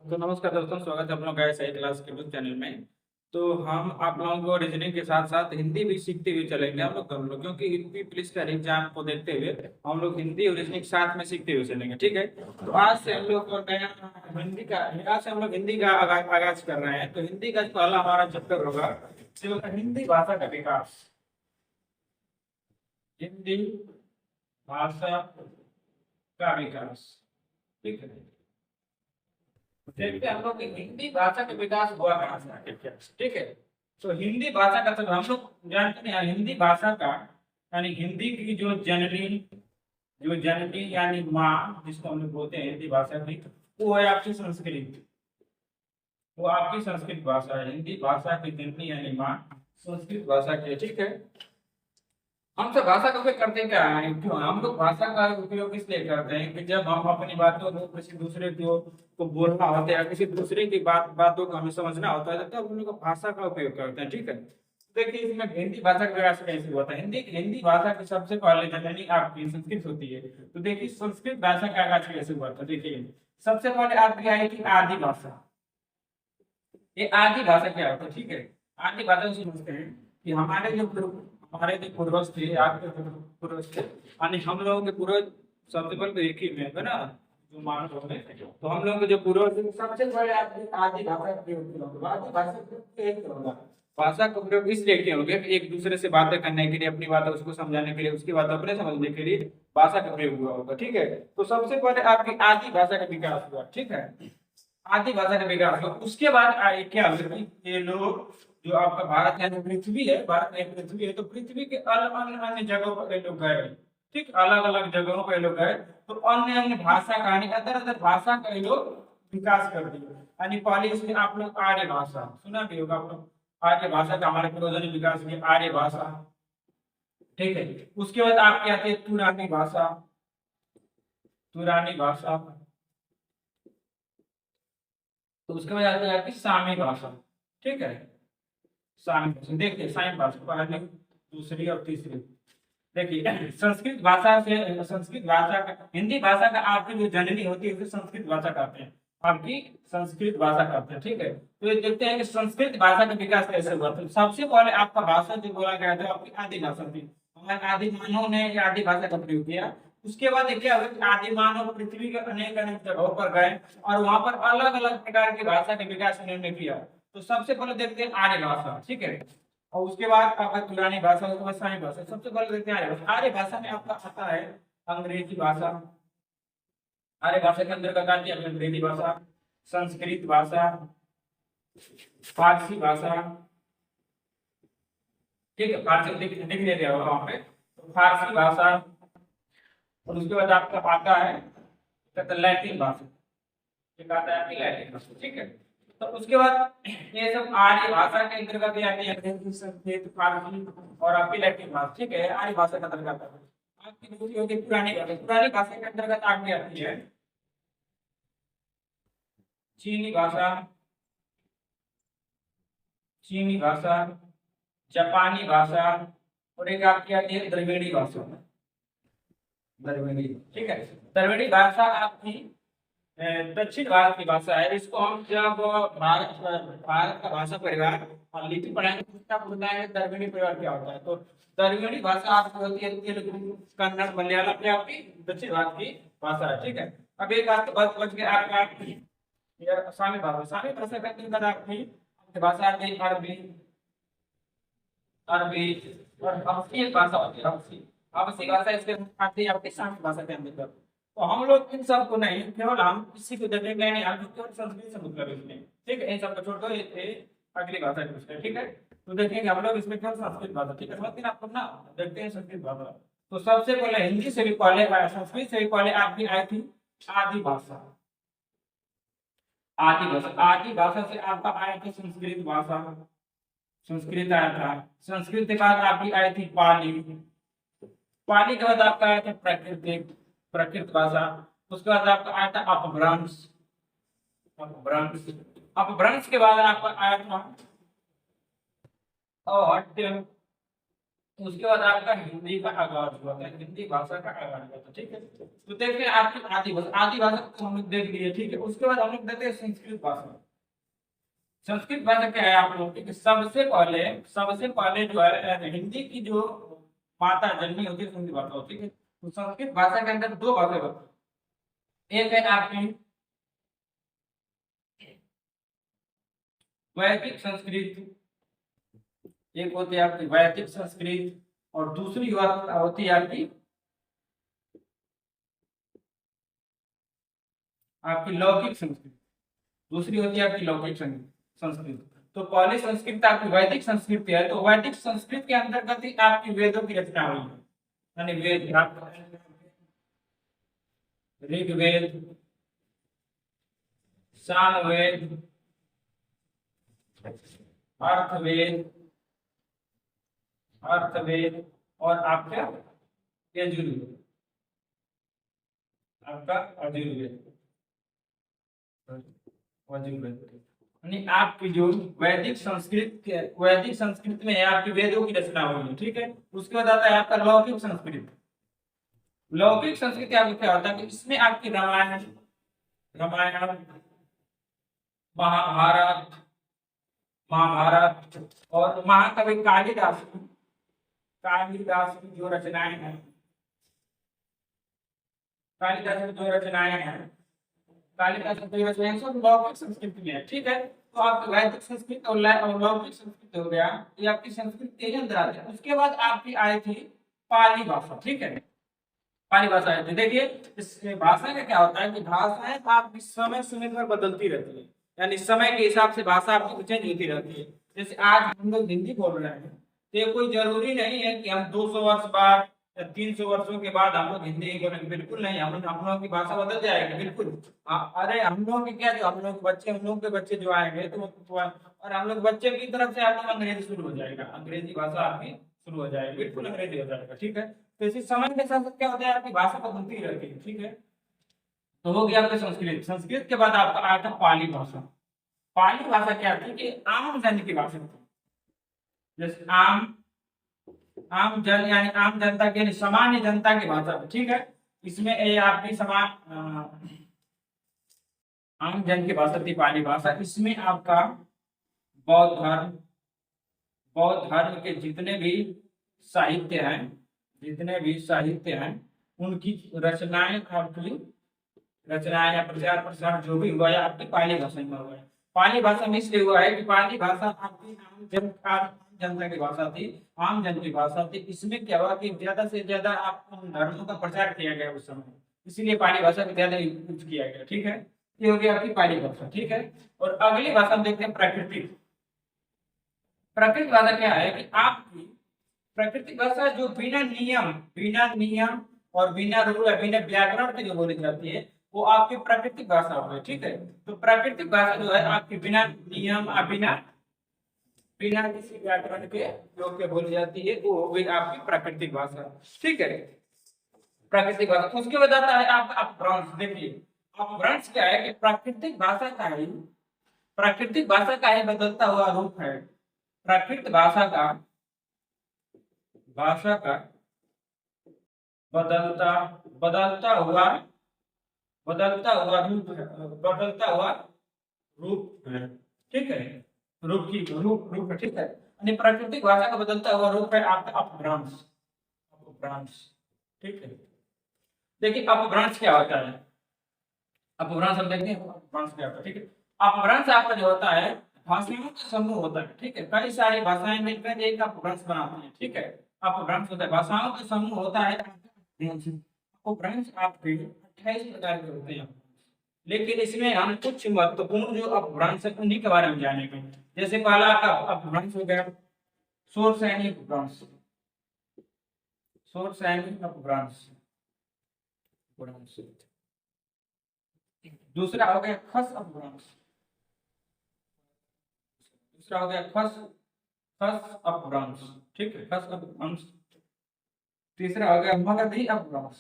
तो नमस्कार दोस्तों, स्वागत है आप लोगों का सही क्लास के यूट्यूब चैनल में। तो हम आप लोगों को रीजनिंग के साथ साथ हिंदी भी सीखते हुए चलेंगे हम लोग दोनों लोग, क्योंकि यूपी पुलिस का एग्जाम को देखते हुए हम लोग हिंदी और रीजनिंग साथ में सीखते हुए चलेंगे। ठीक है, तो आज से हम लोग को नया हिंदी का आज से हम लोग हिंदी का आगाज कर रहे हैं। तो हिंदी का पहला हमारा चैप्टर होगा जो हिंदी भाषा का विकास। हिंदी भाषा का विकास। ठीक है, देखते हैं हम लोग की हिंदी भाषा का विकास हुआ कहाँ से आखिर। ठीक है, तो हिंदी भाषा का, तो हम लोग जानते हैं हिंदी भाषा का यानी हिंदी की जो जननी यानी माँ, जिसको हम लोग बोलते हैं हिंदी भाषा की, वो है आपकी संस्कृत। वो आपकी संस्कृत भाषा है। हिंदी भाषा की जननी यानी माँ संस्कृत भाषा की है। ठीक है, हम सब भाषा का उपयोग करते क्या है, क्यों हम लोग भाषा का उपयोग इसलिए करते हैं कि जब हम अपनी बातों को किसी दूसरे को बोलना होता है या किसी दूसरे की बातों को हमें समझना होता है, तब हम लोग भाषा का उपयोग करते हैं। ठीक है, देखिए इसमें हिंदी भाषा का विकास कैसे हुआ था। हिंदी हिंदी भाषा की सबसे पहले जननी आपकी संस्कृत होती है। तो देखिए संस्कृत भाषा का आगाज कैसे हुआ था। देखिए सबसे पहले आपकी आई थी आदि भाषा। ये आदि भाषा क्या होता है। ठीक है, आदि भाषा से समझते हैं कि हमारे जो पूर्वज थे, आपके पूर्वज थे, यानी हम लोगों के पूर्वज सबसे पहले तो एक ही में है ना, जो मानव होते हैं। तो हम लोगों के जो पूर्वज थे सबसे पहले आपने आदि भाषा का प्रयोग किया होगा। आदि भाषा का प्रयोग एक होगा। भाषा का प्रयोग इसलिए किया होगा कि एक दूसरे से बातें करने के लिए, अपनी बातें उसको समझाने के लिए, उसकी बात अपने समझने के लिए भाषा का प्रयोग हुआ होगा। ठीक है, तो सबसे पहले आपकी आदि भाषा का विकास हुआ। ठीक है, आदि भाषा का विकास हुआ। उसके बाद आए क्या हुआ कि ये लोग, जो आपका भारत है, जो पृथ्वी है, भारत नहीं पृथ्वी है, तो पृथ्वी के अलग अन्य अन्य जगहों पर ये लोग गए। ठीक, अलग अलग जगहों पर ये लोग गए, तो अन्य अन्य भाषा का यानी अदर अदर भाषा का ये लोग विकास कर दिया। यानी पहले इसमें आप लोग आर्य भाषा सुना भी होगा आप लोग। आर्य भाषा का हमारे पूर्वजों ने विकास किया, आर्य भाषा। ठीक है, उसके बाद आपके आती है तुरानी भाषा। तुरानी भाषा, तो उसके बाद आती है आपकी सामी भाषा। ठीक है, सामी भाषा देखिए, सामी भाषा पहली, दूसरी और तीसरी। देखिए संस्कृत भाषा का, हिंदी भाषा का आपकी जो जननी होती है उसे संस्कृत भाषा कहते हैं। आपकी संस्कृत भाषा कहते हैं। ठीक है, तो ये देखते हैं कि संस्कृत भाषा का विकास कैसे हुआ। तो सबसे पहले आपका भाषा जो बोला गया था आपकी आदि भाषा थी। हमारे आदि मानव ने ये आदि भाषा का प्रयोग किया। उसके बाद क्या हुआ कि आदि मानव पृथ्वी के अनेक अनेक जगहों पर गए और वहां पर अलग अलग प्रकार की भाषा का विकास उन्होंने किया। तो सबसे पहले देखते हैं आर्य भाषा। ठीक है, और उसके बाद आपका पुरानी भाषा, उसके बाद साई भाषा। सबसे पहले देखते हैं आर्य भाषा। आर्य भाषा में आपका आता है अंग्रेजी भाषा। आर्य भाषा के अंतर्गत आती है अंग्रेजी भाषा, संस्कृत भाषा, फारसी भाषा। ठीक है, फारसी लिख ले दिया होगा वहां पे, तो फारसी भाषा। और उसके बाद आपका आता है लैटिन भाषा। एक आता है आपकी लैटिन भाषा। ठीक है, तो उसके बाद ये सब आर्य भाषा के अंतर्गत आती है अंग्रेजी, संस्कृत, फारसी और आपकी लैटिन भाषा। ठीक है, आर्य भाषा के अंतर्गत आती है। आपकी दूसरी होती है पुरानी भाषा। पुरानी भाषा के अंतर्गत आपकी आती है चीनी भाषा, चीनी भाषा, जापानी भाषा, और एक आपकी आती है द्रविड़ी भाषा। द्रविड़ी, ठीक है, द्रविड़ी भाषा आपकी दक्षिण भारत की भाषा है। इसको हम जब भारत का भाषा परिवार और लिपि पढ़ाएंगे तो उसका बताएंगे द्रविड़ी परिवार क्या होता है। तो द्रविड़ी भाषा आपकी होती है तेलुगु, कन्नड़, मलयालम, ये आपकी दक्षिण भारत की भाषा है। ठीक है, अब एक आपके बच बच गया आपका ये असमी भाषा। असमी भाषा का अंतर्गत आपकी भाषा आती है अरबी, अरबी और हफ्सी एक भाषा होती है, हफ्सी। हफ्सी भाषा इसके आती है आपकी सामी भाषा के अंतर्गत। तो हम लोग इन सब को नहीं, केवल हम किसी को देखेंगे नहीं, हम लोग केवल संस्कृत से मतलब इसमें। ठीक है, इन सब को छोड़ दो, ये अगली भाषा यूज करें। ठीक है, तो देखेंगे हम लोग इसमें केवल संस्कृत भाषा। ठीक है, लेकिन आपको ना देखते हैं संस्कृत भाषा। तो सबसे पहले हिंदी से भी पहले संस्कृत से भी पहले आपकी आई थी आदि भाषा। आदि भाषा, आदि भाषा से आपका आया था संस्कृत भाषा। संस्कृत आया था। संस्कृत के बाद आपकी आई थी पाली। पाली के बाद आपका आया था प्राकृतिक, प्राकृत भाषा। उसके बाद आपका आया था अपभ्रंश। अपभ्रंश, अपभ्रंश के बाद आपका आया था अवहट्ट। उसके बाद आपका हिंदी का आगाज हुआ था, हिंदी भाषा का आगाज हुआ था, ठीक है। तो देखते हैं आपकी आदि भाषा को हम लोग देख लिए, ठीक है। उसके बाद हम लोग देखते हैं संस्कृत भाषा। संस्कृत भाषा क्या है आप लोगों की, सबसे पहले जो है हिंदी की जो माता जननी होती है संस्कृत भाषा होती है। तो संस्कृत भाषा के अंदर दो भाषा होती है, एक है आपकी वैदिक संस्कृत, एक होती है आपकी वैदिक संस्कृत, और दूसरी होती है आपकी आपकी लौकिक संस्कृत। दूसरी होती है आपकी लौकिक संस्कृत। तो पहली संस्कृत आपकी वैदिक संस्कृत है। तो वैदिक संस्कृत के अंतर्गत ही आपकी वेदों की रचना हुई है, यानी वेद ऋग्वेद, सामवेद, अर्थवेद, और आपका यजुर्वेद, आपका यजुर्वेद, यानी आपकी जो वैदिक संस्कृत में है आपकी वेदों की रचना हुई है, ठीक है। उसके बाद आता है आपका लौकिक संस्कृत। लौकिक संस्कृति आपको क्या होता है कि इसमें आपकी रामायण महाभारत और महाकवि कालिदास की जो रचनाएं हैं, सब लौकिक संस्कृति में है, ठीक है। तो आपकी वैदिक संस्कृत और लौकिक संस्कृत हो गया, ये आपकी संस्कृत के अंदर आती है। उसके बाद आपकी आई थी पाली भाषा, ठीक है। पाली भाषा आई थी। देखिए इस भाषा का क्या होता है कि भाषाएं आपकी समय समय पर बदलती रहती है, यानी समय के हिसाब से भाषा आपकी चेंज होती रहती है। जैसे आज हम लोग हिंदी बोल रहे हैं, तो ये कोई जरूरी नहीं है कि हम 200 वर्ष बाद या 300 वर्षों के बाद हम लोग हिंदी बोलेंगे, बिल्कुल नहीं। हम लोगों की भाषा बदल जाएगी, बिल्कुल। अरे हम लोगों के क्या, जो हम लोग बच्चे, हम लोग के बच्चे जो आएंगे और हम लोग बच्चे की तरफ से आप लोग अंग्रेजी शुरू हो जाएगा, अंग्रेजी भाषा आपकी शुरू हो जाएगी, बिल्कुल अंग्रेजी हो जाएगा, ठीक है। तो इसी समय के साथ क्या होता है आपकी भाषा बदलती रहती है, ठीक है। तो हो गया आपका संस्कृत के बाद आपका आता है पाली भाषा। पाली भाषा क्या थी कि आम जन की भाषा थी। जैसे आम जन यानी आम जनता के, यानी सामान्य जनता की भाषा, ठीक है। इसमें ये आपकी आम जन की भाषा थी पाली भाषा। इसमें आपका बौद्ध धर्म के जितने भी साहित्य हैं उनकी रचनाएं या प्रचार प्रसार जो भी हुआ है आपकी पाली भाषा में हुआ है। पाली भाषा में इसलिए हुआ है कि पाली भाषा आपकी आम जनता की भाषा थी, आम जन की भाषा थी। इसमें क्या हुआ कि ज्यादा से ज्यादा आप धर्मों का प्रचार किया गया उस समय, इसीलिए पाली भाषा को ज्यादा यूज किया गया, ठीक है। ये हो गया आपकी पाली भाषा, ठीक है। और अगली भाषा हम देखते हैं प्राकृतिक। प्राकृतिक भाषा क्या है कि आपकी प्राकृतिक भाषा जो बिना नियम और बिना रूल या बिना व्याकरण के जो बोली जाती है वो आपकी प्राकृतिक भाषा हो गई, ठीक है। तो प्राकृतिक भाषा जो है आपकी बिना नियम और बिना किसी व्याकरण के जो के बोली जाती है वो हो गई आपकी प्राकृतिक भाषा, ठीक है। प्राकृतिक भाषा। उसके बाद आता है आपका अपभ्रंश। देखिए अपभ्रंश क्या है कि प्राकृतिक भाषा का ही बदलता हुआ रूप है। प्राकृत भाषा का बदलता हुआ रूप है, ठीक है। रूप है, ठीक है। यानी प्राकृतिक भाषा का बदलता हुआ रूप है आपका अपभ्रंश, ठीक है। देखिए अपभ्रंश क्या होता है, अपभ्रंश हम देखते हैं अपभ्रंश क्या होता है, ठीक है। अपभ्रंश आपका जो होता है भाषाओं का समूह होता है, ठीक है। कई सारी भाषाएं मिलकर एक अपभ्रंश बनाती हैं, ठीक है। अपभ्रंश होता है भाषाओं का समूह होता है। अपभ्रंश आपके 28 प्रकार के होते हैं, लेकिन इसमें हम कुछ महत्वपूर्ण जो अपभ्रंश है उन्हीं के बारे में जानेंगे। जैसे पहला आपका अपभ्रंश हो गया शोर सैनिक अपभ्रंश, दूसरा हो गया खस अपभ्रंश, अपभ्रंश, ठीक है, खस अपभ्रंश। तीसरा हो गया मगधी अपभ्रंश।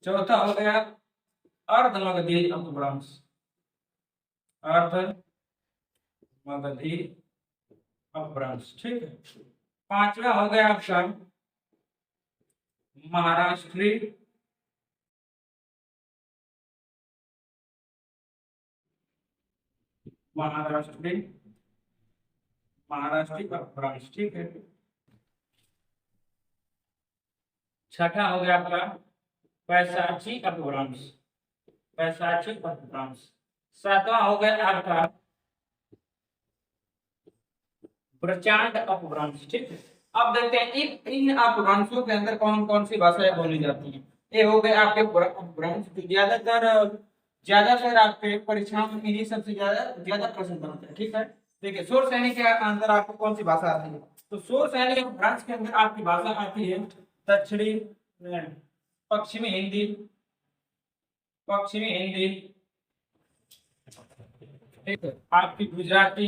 चौथा हो गया अर्धमगधी अपभ्रंश, अपभ्रंश। ठीक है, पांचवा हो गया आपका महाराष्ट्री, महाराष्ट्री, महाराष्ट्री अपभ्रंश। ठीक है, छठा हो गया आपका पैशाची अपभ्रंश, पैशाची अपभ्रंश। सातवां हो गया आपका प्रचंड अपभ्रंश। ठीक है, अब देखते हैं इन अपभ्रंशों के अंदर कौन कौन सी भाषाएं बोली जाती हैं। ये हो गए आपके अपभ्रंश, ज्यादातर आपके परीक्षाओं में इन्हीं सबसे ज्यादा ज्यादा प्रश्न बनते हैं। ठीक है, देखिए सुर सैनिक के अंदर आपको कौन सी भाषा आती है, तो सुर सैनिक अपभ्रंश के अंदर आपकी भाषा आती है दक्षिणी पश्चिमी हिंदी, पश्चिमी हिंदी। ठीक है, आपकी गुजराती,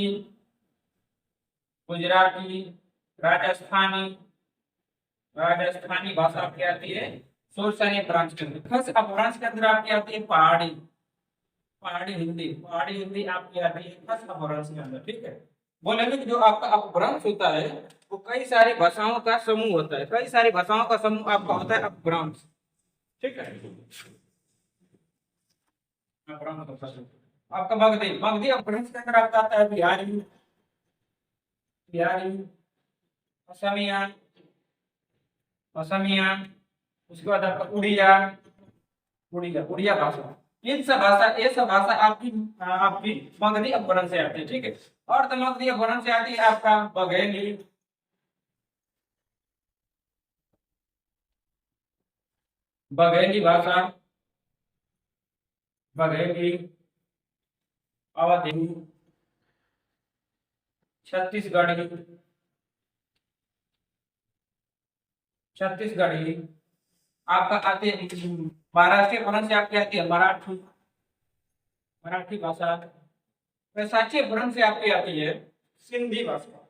गुजराती, राजस्थानी, राजस्थानी भाषा आपकी आती है सुर सैनिक ब्रांच के अंदर। खस अपभ्रंश के अंदर आपकी आती है पहाड़ी, पहाड़ी हिंदी, पहाड़ी हिंदी आपकी आती है खस अपभ्रंश के अंदर। ठीक है, बोलेंगे कि जो आपका अपभ्रंश होता है वो कई सारी भाषाओं का समूह होता है, कई सारी भाषाओं का समूह आपका होता है अपभ्रंश। ठीक है, आपका मगधी, मगधी अपभ्रंश के अंदर आपका आता है बिहारी, बिहारी, असमिया, असमिया, उसके बाद आपका उड़िया, उड़िया, उड़िया भाषा। इन सब भाषा, ये सब भाषा आपकी आपकी मगधी अपभ्रंश से आती है। ठीक है, और तो मगधी अपभ्रंश से आती है आपका बघेली, बघेली भाषा, बघेली, अवधी, छत्तीसगढ़ी, छत्तीसगढ़ी आपका आती है। महाराष्ट्रीय अपभ्रंश से आपकी आती है मराठी, मराठी भाषा। पैशाची अपभ्रंश से आपकी आती है सिंधी भाषा,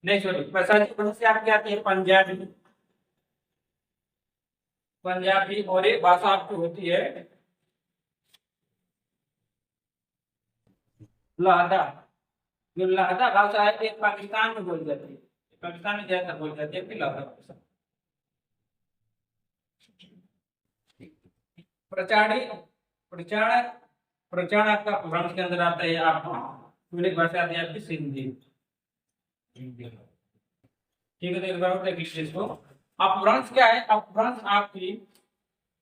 नहीं सॉरी, पैशाची अपभ्रंश से आपकी आती है पंजाबी, पंजाबी। और एक भाषा आपकी होती है लहदा, जो लहदा भाषा है ये पाकिस्तान में बोली जाती है, पाकिस्तान में ज्यादा बोली जाती है लहदा भाषा। प्रचारी, प्रचार, प्रचार आपका अपभ्रंश के अंदर आता है आपका भाषा आती है आपकी सिंधी। ठीक है, तो एक बार देखिए इसको, अपभ्रंश क्या है, अपभ्रंश आपकी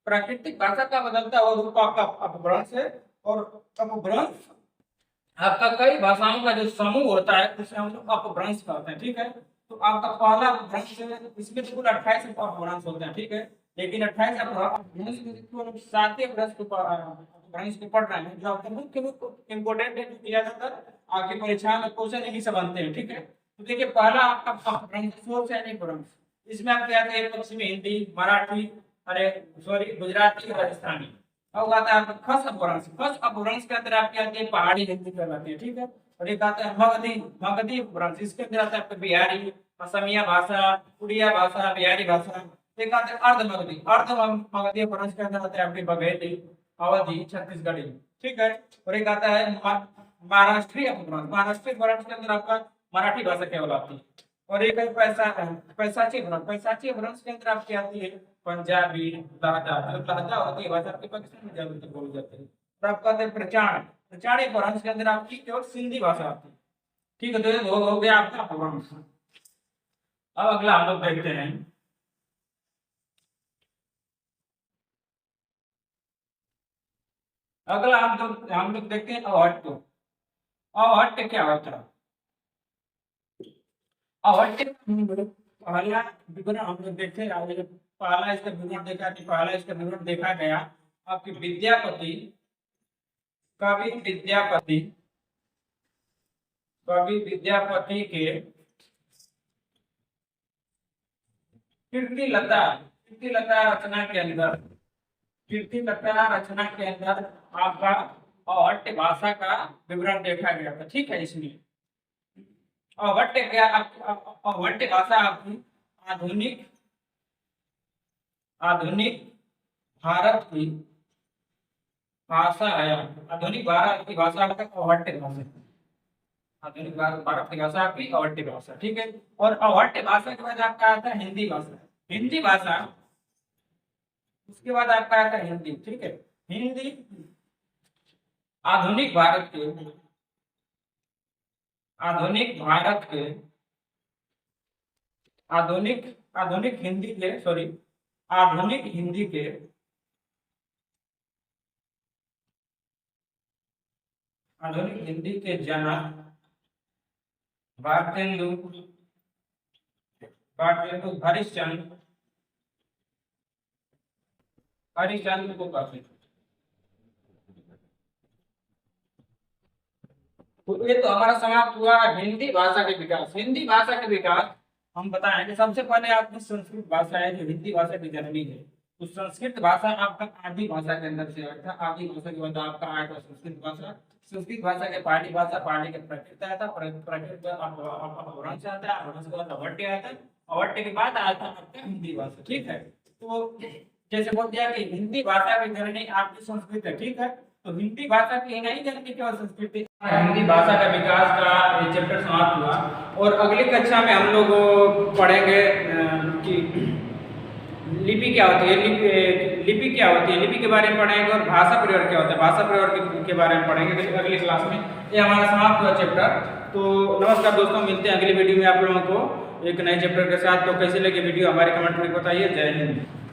प्राकृतिक भाषा का बदलता हुआ रूप आपका अपभ्रंश है। और अपभ्रंश आपका कई भाषाओं का जो समूह होता है उसे हम लोग अपभ्रंश कहते हैं। ठीक है, तो आपका पहला अपभ्रंश है, इसमें तो कुल 28 अपभ्रंश होते हैं। ठीक है, लेकिन 28 अपभ्रंश में 7 अपभ्रंश को पढ़ रहे हैं जो आपको मुख्य इंपोर्टेंट है, जो ज्यादातर आपकी परीक्षा में क्वेश्चन इन्हीं से बनते हैं। ठीक है, तो देखिए पहला आपका अपभ्रंश सुर सैनिक अपभ्रंश, इसमें आपके आते हैं पश्चिमी हिंदी, मराठी, अरे सॉरी गुजराती, राजस्थानी। अब आता है आपका खस अपभ्रंश, खस अपभ्रंश के अंदर आपकी आती है पहाड़ी हिंदी कहलाती है। ठीक है, और एक आता है मगधी, मगधी अपभ्रंश, इसके अंदर आता है आपका बिहारी, असमिया भाषा, उड़िया भाषा, बिहारी भाषा। एक आता है अर्ध मगधी, अर्ध मगधी अपभ्रंश के अंदर आता है आपकी बघेली, अवधी, छत्तीसगढ़ी। ठीक है, और एक आता है महाराष्ट्रीय अपभ्रंश, महाराष्ट्रीय अपभ्रंश के अंदर आपका मराठी भाषा केवल आती है। और एक है पैशाची अपभ्रंश, पैशाची अपभ्रंश के अंदर आपकी आती है पंजाबी, लहदा, जो लहदा होती है भाषा आपके पाकिस्तान में ज्यादातर बोली जाती है। और आपका आता है प्रचार, प्रचार अपभ्रंश के अंदर आपकी केवल सिंधी भाषा आती है। ठीक है, तो ये हो गया आपका अपभ्रंश। अब अगला हम लोग देखते हैं, अगला हम लोग देखते हैं अवहट्ट। अवहट्ट क्या होता है, अवहट्ट पहला विवरण हम लोग देखे, पहला इसका विवरण देखा कि पहला इसका विवरण देखा गया आपकी विद्यापति, कवि विद्यापति, कवि विद्यापति के कीर्ति लता, कीर्ति लता रचना के अंदर, कीर्ति लता रचना के अंदर आपका अवहट्ट भाषा का विवरण देखा गया था। ठीक है, इसमें अवहट्ट क्या, अवहट्ट भाषा आपकी आधुनिक, आधुनिक भारत की भाषा है, आधुनिक भारत की भाषा का अवहट्ट भाषा, आधुनिक भारत की भाषा आपकी अवट्य भाषा, ठीक है। और अवट्य भाषा के बाद आपका आता है हिंदी भाषा। हिंदी भाषा, उसके बाद आपका आता है हिंदी, ठीक है। हिंदी आधुनिक भारत के आधुनिक भारत के आधुनिक आधुनिक हिंदी के सॉरी आधुनिक हिंदी के आधुनिक हिंदी के जनक भारतेंदु भारतेंदु हरिश्चंद्र को कहते हैं। तो ये तो हमारा समाप्त हुआ हिंदी भाषा के विकास। हिंदी भाषा के विकास हम बताएं कि सबसे पहले आपकी संस्कृत भाषा है जो हिंदी भाषा की जननी है। तो संस्कृत भाषा आपका आदि भाषा के अंदर से आया था। आदि भाषा के बाद आपका आया था संस्कृत भाषा। संस्कृत भाषा के पाली भाषा, पाली के प्राकृत आया था, प्राकृत अपभ्रंश से आता है, अपभ्रंश के बाद अवट्य आया था, अवट्य के बाद आया था आपका हिंदी भाषा, ठीक है। तो जैसे बोल दिया कि हिंदी भाषा की जननी आपकी संस्कृत है, ठीक है। तो हिंदी भाषा की नहीं जननी केवल संस्कृति। हिंदी भाषा का विकास का ये चैप्टर समाप्त हुआ और अगली कक्षा में हम लोग पढ़ेंगे कि लिपि क्या होती है, लिपि क्या होती है, लिपि के बारे में पढ़ेंगे और भाषा प्रयोग क्या होता है, भाषा प्रयोग के बारे में पढ़ेंगे अगली क्लास में। ये हमारा समाप्त हुआ चैप्टर। तो नमस्कार दोस्तों, मिलते हैं अगली वीडियो में आप लोगों को एक नए चैप्टर के साथ। तो कैसे लगे वीडियो हमारे कमेंट में बताइए। जय हिंद।